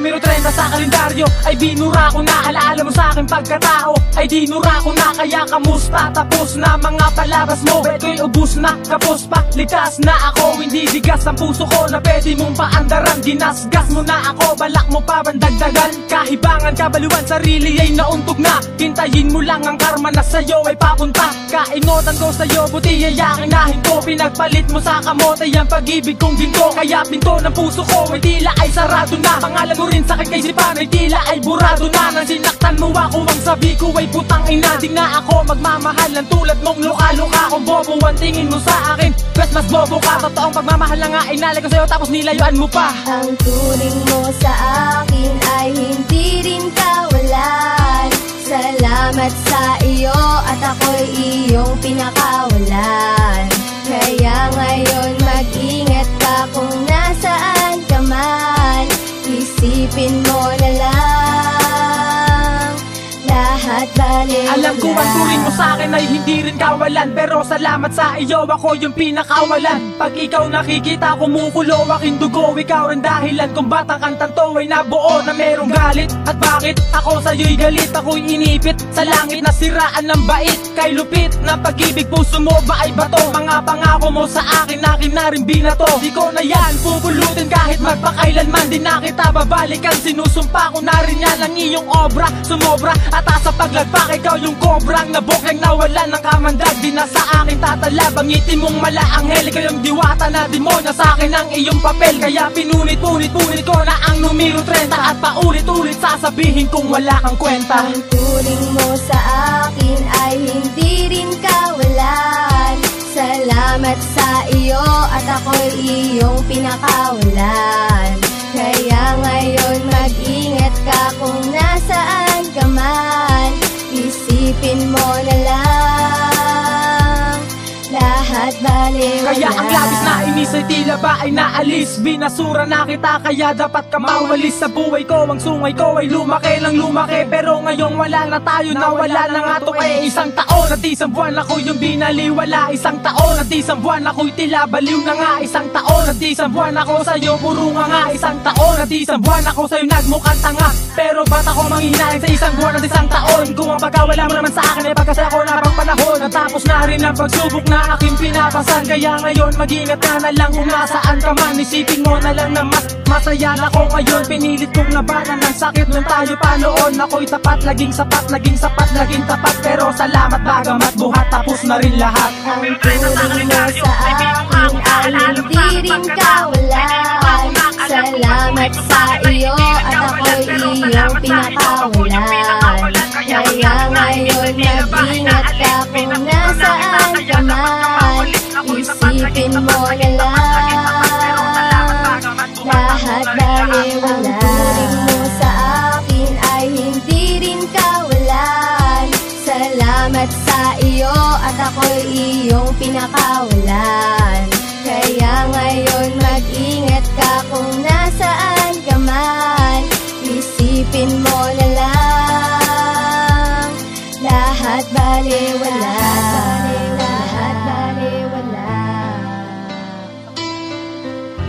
numero 30 sa kalendaryo ay binura ko na. Alaala mo sa akin pagkatao ay dinura ko na. Kaya kamusta? Tapos na mga palabas mo, beto'y ubus na, kapos pa, likas na ako. Hindi bigas ang puso ko na pwede mong paandaran. Ginasgas mo na ako, balak mo pa bandagdagan. Kahibangan, kabaliwan, sarili ay nauntog na. Hintayin mo lang ang karma na sa'yo ay papunta. Kaingotan ko sa'yo, buti yayakinahin ko. Pinagpalit mo sa kamote ang pag-ibig kong ginto. Kaya pinto ng puso ko ay tila ay sarado na. Pangalan mo rin sakit kay sipan ay tila ay burado na. Nang sinaktan mo ako, ang sabi ko ay putang ina. Di na ako magmamahal ng tulad mong luka-luka. Kung bobo ang tingin mo sa akin, pues mas bobo ka. Totoong pagmamahal na nga ay nalay ko sa'yo tapos nilayuan mo pa. Ang turing mo sa akin ay hindi rin kawalan. Salamat sa iyo at ako'y iyong pinakawalan. Kaya ngayon mag-ingat ka kung nasaan ka man. Isipin mo na lang lahat baliwala. Alam ko ang turing mo sa akin ay hindi rin kawalan, pero salamat sa iyo ako yung pinakawalan. Pag ikaw nakikita kumukulo aking dugo, ikaw rin dahilan kung ba't ang kantang to ay nabuo na merong galit. At bakit ako sa'yo'y galit, ako'y inipit sa langit na siraan ng bait. Kay lupit na pag-ibig, puso mo ba ay bato? Mga pangako mo sa akin na rin binato. Di ko na yan pupulutin kahit magpakailanman. Di na kita babalikan, sinusumpa ko na rin yan ang iyong obra. Sumobra at sa paglagpak, ikaw yung kobrang nabukeng nawalan ng kamandag. Di na sa akin tatalab ang ngiti mong malaanghel. Ikaw yung diwata na demonyo, sa akin ang iyong papel. Kaya pinunit-punit ko na ang numero 30 at paulit-ulit sasabihin kung wala kang kwenta. Ang turing mo sa akin ay hindi rin kawalan. Salamat sa iyo at ako'y iyong pinakawalan. Kaya ngayon mag-ingat ka kung nasaan ka man. Isipin mo na lang lahat baliwala. Kaya ang labis na inis ay tila ba ay naalis. Binasura na kita kaya dapat ka mawalis. Sa buhay ko ang sungay ko ay lumaki lang lumaki. Pero ngayong wala na tayo, nawala na nga to eh. Isang taon at isang buwan ako yung binaliwala. Isang taon at isang buwan ako'y tila baliw na nga. Isang taon at isang buwan ako sa'yo puro nga. Isang taon at isang buwan ako sa'yo nagmukhang tanga. Pero ba't ako manghihinayang sa isang buwan at isang taon? Kung ang pagkawala mo naman sa akin ay pagkasaya ko na pang panahon. Natapos na rin ang pagsubok na aking pinapasan. Kaya ngayon mag-ingat ka na lang kung nasaan ka man. Isipin mo na lang na masaya na ko ngayon. Pinilit kong labanan ng sakit nung tayo pa noon. Ako'y tapat, laging sapat, laging sapat, laging tapat. Pero salamat bagamat buhat, tapos na rin lahat. Ang turing mo sa akin ay hindi rin kawalan. Salamat sa iyo at ako'y iyong pinakawalan. Kaya ngayon mag-ingat ka kung nasaan ka man. Isipin mo na lang lahat baliwala. Ang turing mo sa akin ay hindi rin kawalan. Salamat sa iyo at ako'y iyong pinakawalan. Kaya ngayon mag-ingat ka kung nasaan ka man. Isipin mo na lang lahat baliwala. Lahat baliwala.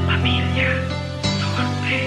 Pamilya Norte.